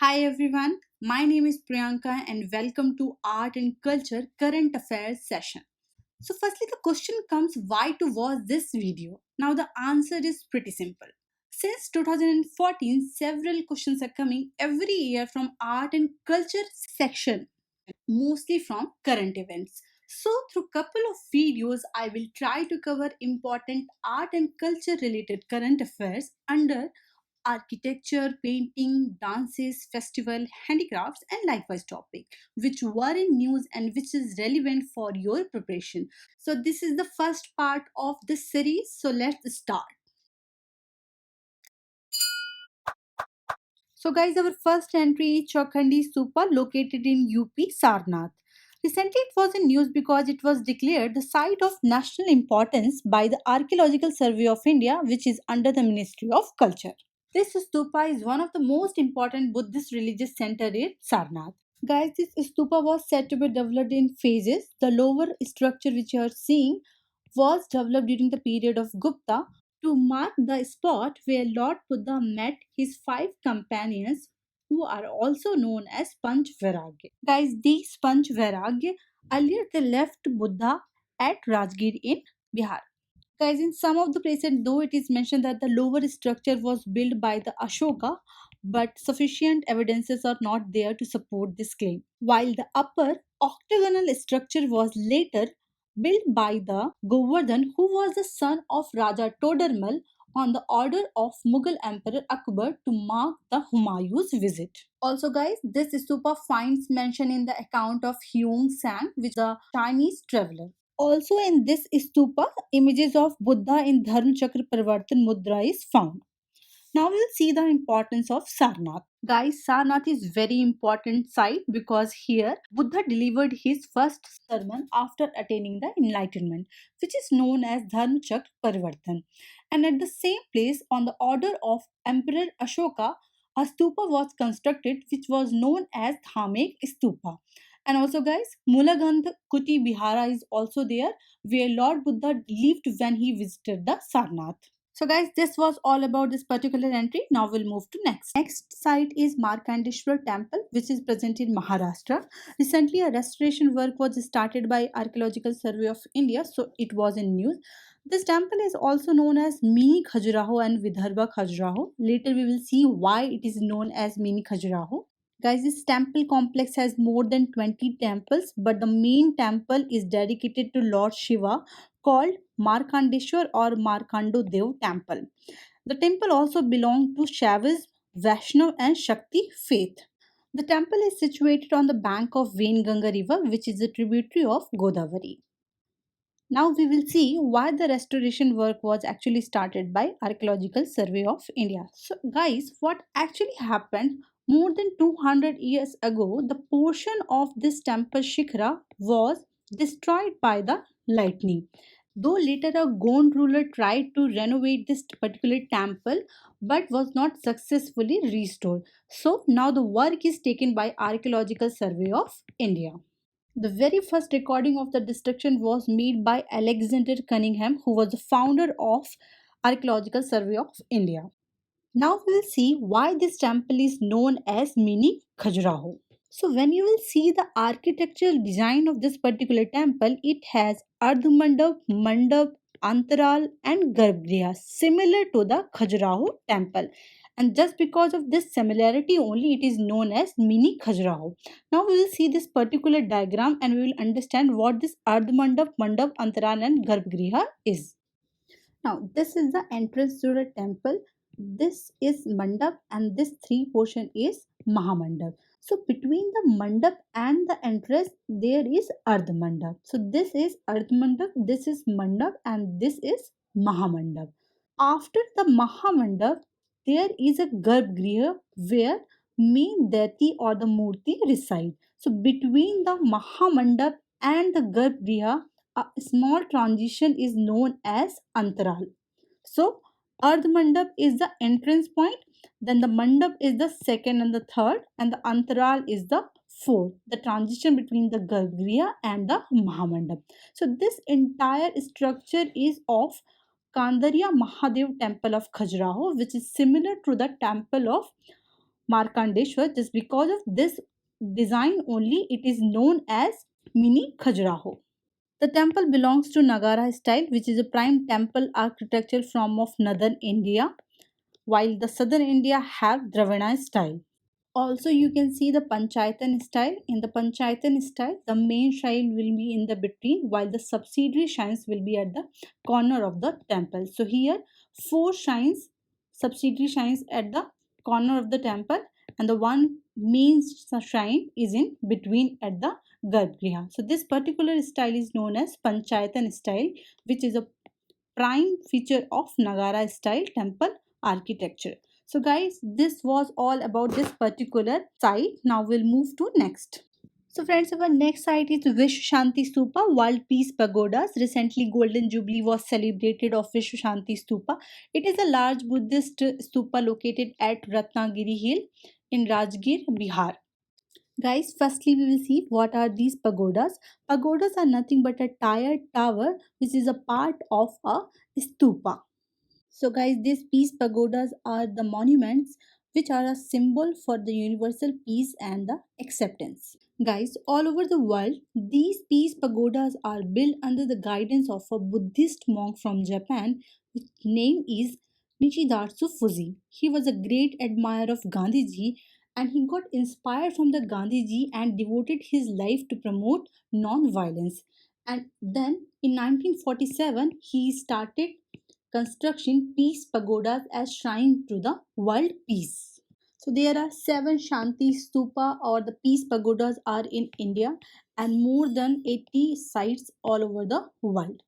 Hi everyone, my name is Priyanka and welcome to Art and Culture Current Affairs session. So firstly the question comes, why to watch this video? Now the answer is pretty simple. Since 2014 several questions are coming every year from Art and Culture section, mostly from current events. So through couple of videos I will try to cover important art and culture related current affairs under architecture, painting, dances, festival, handicrafts, and likewise topic, which were in news and which is relevant for your preparation. So this is the first part of this series. So let's start. So guys, our first entry is Chaukhandi Stupa located in UP Sarnath. Recently it was in news because it was declared the site of national importance by the Archaeological Survey of India, which is under the Ministry of Culture. This stupa is one of the most important Buddhist religious center in Sarnath. Guys, this stupa was said to be developed in phases. The lower structure which you are seeing was developed during the period of Gupta to mark the spot where Lord Buddha met his five companions who are also known as Panch Vairagya. Guys, these Panch Vairagya earlier they left Buddha at Rajgir in Bihar. Guys, in some of the places, though it is mentioned that the lower structure was built by the Ashoka, but sufficient evidences are not there to support this claim. While the upper octagonal structure was later built by the Govardhan, who was the son of Raja Todarmal on the order of Mughal Emperor Akbar to mark the Humayun's visit. Also, guys, this stupa finds mention in the account of Hyung Sang, which is a Chinese traveler. Also in this stupa, images of Buddha in Dharma Chakra Parivartan Mudra is found. Now we'll see the importance of Sarnath. Guys, Sarnath is very important site because here Buddha delivered his first sermon after attaining the enlightenment, which is known as Dharma Chakra Parivartan. And at the same place, on the order of Emperor Ashoka, a stupa was constructed which was known as Dhamek Stupa. And also, guys, Mulagandh Kuti Bihara is also there where Lord Buddha lived when he visited the Sarnath. So guys, this was all about this particular entry. Now we'll move to next. Next site is Markandeshwar Temple, which is present in Maharashtra. Recently, a restoration work was started by Archaeological Survey of India, so it was in news. This temple is also known as Mini Khajuraho and Vidarbha Khajuraho. Later, we will see why it is known as Mini Khajuraho. Guys, this temple complex has more than 20 temples, but the main temple is dedicated to Lord Shiva called Markandeshwar or Markando Dev temple. The temple also belongs to Shaivism, Vaishnav and Shakti faith. The temple is situated on the bank of Venganga river, which is a tributary of Godavari. Now we will see why the restoration work was actually started by Archaeological Survey of India. So guys, what actually happened more than 200 years ago, the portion of this temple Shikhra was destroyed by the lightning. Though later a Gond ruler tried to renovate this particular temple but was not successfully restored. So now the work is taken by Archaeological Survey of India. The very first recording of the destruction was made by Alexander Cunningham, who was the founder of Archaeological Survey of India. Now we will see why this temple is known as Mini Khajuraho. So when you will see the architectural design of this particular temple, it has Ardhmandap, Mandap, Antaral and Garbhagriha similar to the Khajuraho temple. And just because of this similarity only, it is known as Mini Khajuraho. Now we will see this particular diagram and we will understand what this Ardhmandap, Mandap, Antaral and Garbhagriha is. Now this is the entrance to the temple. This is Mandap and this three portion is Mahamandap. So between the Mandap and the entrance there is Ardhmandap. So this is Ardhmandap, this is Mandap and this is Mahamandap. After the Mahamandap there is a Garbhagriha where main deity or the Murti reside. So between the Mahamandap and the Garbhagriha a small transition is known as Antaral. So, Ardh Mandap is the entrance point, then the Mandap is the second and the third, and the Antaral is the fourth, the transition between the Garbhagriha and the Mahamandap. So, this entire structure is of Kandarya Mahadev temple of Khajuraho, which is similar to the temple of Markandeshwar. Just because of this design only, it is known as Mini Khajuraho. The temple belongs to Nagara style, which is a prime temple architecture form of northern India, while the southern India have Dravida style. Also, you can see the Panchayatan style. In the Panchayatan style, the main shrine will be in the between, while the subsidiary shrines will be at the corner of the temple. So here, four shrines, subsidiary shrines at the corner of the temple, and the one main shrine is in between at the Garbhagriha. So this particular style is known as Panchayatan style, which is a prime feature of Nagara style temple architecture. So guys, this was all about this particular site. Now we'll move to next. So friends, our next site is Vishwa Shanti Stupa, World Peace Pagodas. Recently, Golden Jubilee was celebrated of Vishwa Shanti Stupa. It is a large Buddhist stupa located at Ratnagiri Hill in Rajgir, Bihar. Guys, firstly we will see what are these pagodas. Pagodas are nothing but a tiered tower which is a part of a stupa. So guys, these peace pagodas are the monuments which are a symbol for the universal peace and the acceptance. Guys, all over the world, these peace pagodas are built under the guidance of a Buddhist monk from Japan, whose name is Nichidatsu Fuji. He was a great admirer of Gandhiji and he got inspired from the Gandhiji and devoted his life to promote non-violence. And then in 1947, he started construction peace pagodas as shrine to the world peace. So there are seven Shanti Stupa or the peace pagodas are in India and more than 80 sites all over the world.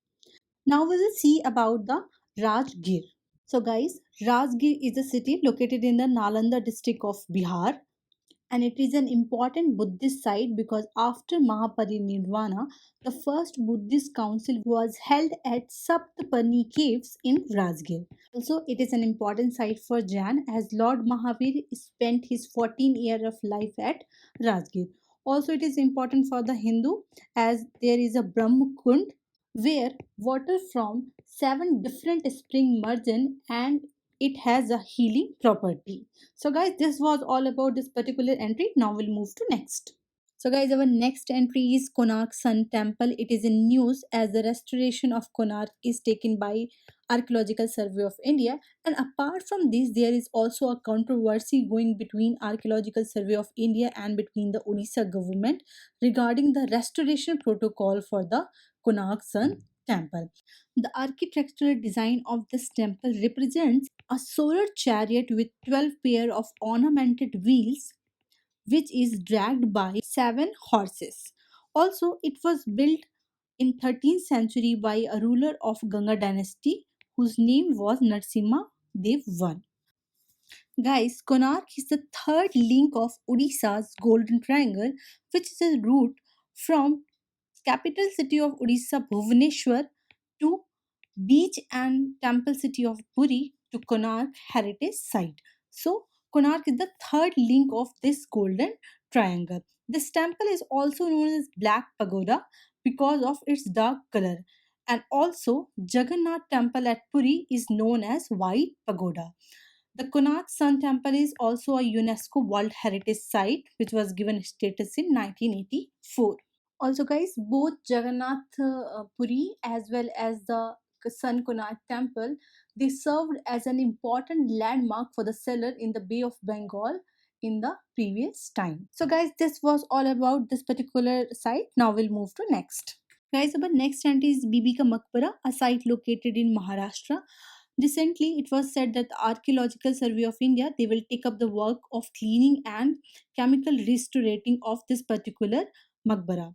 Now we will see about the Rajgir. So guys, Rajgir is a city located in the Nalanda district of Bihar, and it is an important Buddhist site because after Mahaparinirvana, the first Buddhist council was held at Saptapani caves in Rajgir. Also, it is an important site for Jain as Lord Mahavir spent his 14 years of life at Rajgir. Also, it is important for the Hindu as there is a Brahmakund where water from seven different springs merge in and it has a healing property. So guys, this was all about this particular entry. Now we'll move to next. So guys, our next entry is Konark Sun Temple. It is in news as the restoration of Konark is taken by Archaeological Survey of India. And apart from this, there is also a controversy going between Archaeological Survey of India and between the Odisha government regarding the restoration protocol for the Konark Sun Temple. The architectural design of this temple represents a solar chariot with 12 pair of ornamented wheels which is dragged by seven horses. Also, it was built in 13th century by a ruler of Ganga dynasty whose name was Narsimha Dev I. Guys, Konark is the third link of Odisha's Golden Triangle, which is a route from capital city of Odisha Bhubaneswar to beach and temple city of Puri to Konark heritage site. So Konark is the third link of this golden triangle. This temple is also known as Black Pagoda because of its dark color. And also Jagannath temple at Puri is known as White Pagoda. The Konark Sun Temple is also a UNESCO World Heritage Site which was given status in 1984. Also guys, both Jagannath Puri as well as the Sun Konark temple, they served as an important landmark for the seller in the Bay of Bengal in the previous time. So guys, this was all about this particular site. Now we'll move to next. Guys, our next entry is Bibi Ka Maqbara, a site located in Maharashtra. Recently, it was said that the Archaeological Survey of India they will take up the work of cleaning and chemical restorating of this particular Maqbara.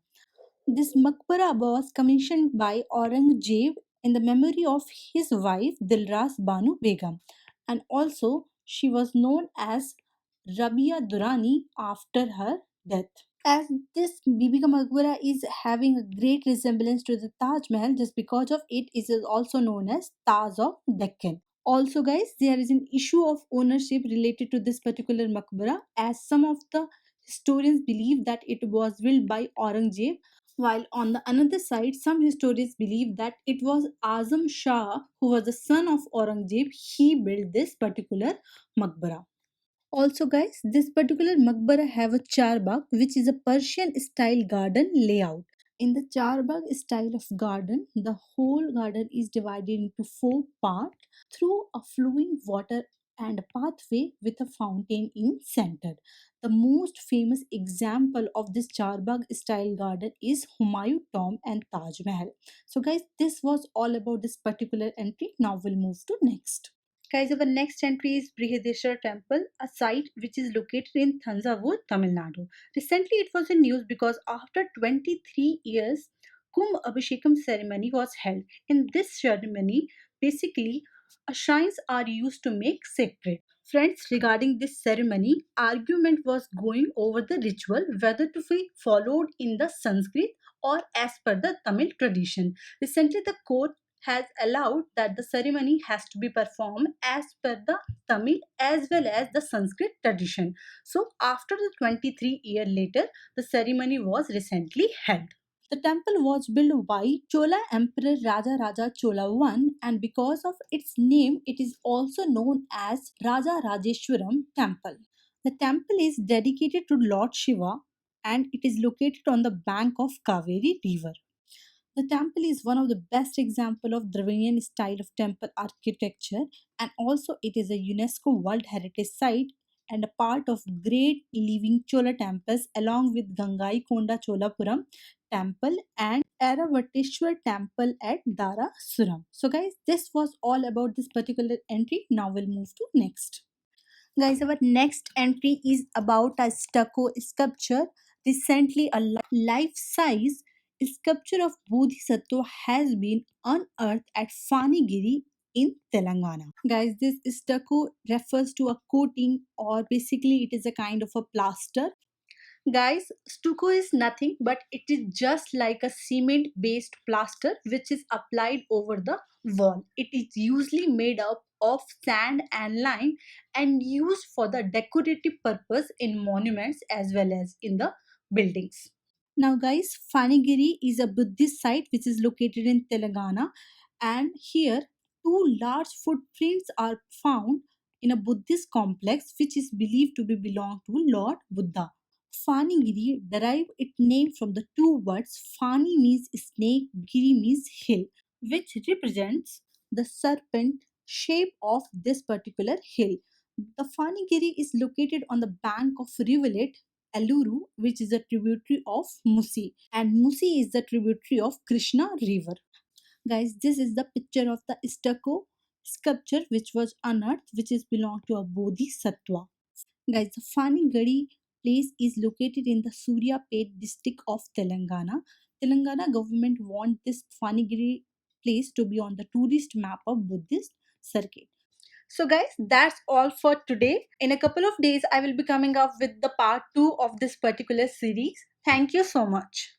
This maqbara was commissioned by Aurangzeb in the memory of his wife Dilras Banu Begum, and also she was known as Rabia Durrani after her death. As this Bibi Ka Maqbara is having a great resemblance to the Taj Mahal, just because of it is also known as Taj of Deccan. Also, guys, there is an issue of ownership related to this particular Maqbara, as some of the historians believe that it was built by Aurangzeb, while on the another side, some historians believe that it was Azam Shah, who was the son of Aurangzeb, he built this particular Maqbara. Also, guys, this particular Maqbara have a charbagh, which is a Persian style garden layout. In the charbagh style of garden, the whole garden is divided into four parts through a flowing water and a pathway with a fountain in center. The most famous example of this charbagh style garden is Humayun Tomb and Taj Mahal. So, guys, this was all about this particular entry. Now we'll move to next. Guys, our next entry is Brihadeshwar Temple, a site which is located in Thanjavur, Tamil Nadu. Recently, it was in news because after 23 years, Kumbh Abhishekam ceremony was held. In this ceremony, basically, shrines are used to make sacred. Friends, regarding this ceremony, argument was going over the ritual whether to be followed in the Sanskrit or as per the Tamil tradition. Recently, the court has allowed that the ceremony has to be performed as per the Tamil as well as the Sanskrit tradition. So, after the 23-year later, the ceremony was recently held. The temple was built by Chola Emperor Raja Raja Chola I, and because of its name, it is also known as Raja Rajeshwaram Temple. The temple is dedicated to Lord Shiva and it is located on the bank of Kaveri River. The temple is one of the best example of Dravidian style of temple architecture, and also it is a UNESCO World Heritage Site and a part of great living Chola temples along with Gangai Konda Cholapuram temple and Eravateshwar temple at Darasuram. So guys, this was all about this particular entry. Now we'll move to next. Guys, our next entry is about a stucco sculpture. Recently, a life size sculpture of Bodhisattva has been unearthed at Fanigiri in Telangana. Guys, this stucco refers to a coating, or basically, it is a kind of a plaster. Guys, stucco is nothing but it is just like a cement based plaster which is applied over the wall. It is usually made up of sand and lime and used for the decorative purpose in monuments as well as in the buildings. Now, guys, Fanigiri is a Buddhist site which is located in Telangana, and here two large footprints are found in a Buddhist complex which is believed to be belong to Lord Buddha. Fanigiri derived its name from the two words Fani means snake, Giri means hill, which represents the serpent shape of this particular hill. The Fanigiri is located on the bank of rivulet Eluru, which is a tributary of Musi, and Musi is the tributary of Krishna River. Guys, this is the picture of the stucco sculpture which was unearthed, which is belong to a Bodhisattva. Guys, the Fani Gadi place is located in the Suryapet district of Telangana. Telangana government want this Fanigiri place to be on the tourist map of Buddhist circuit. So guys, that's all for today. In a couple of days, I will be coming up with the part 2 of this particular series. Thank you so much.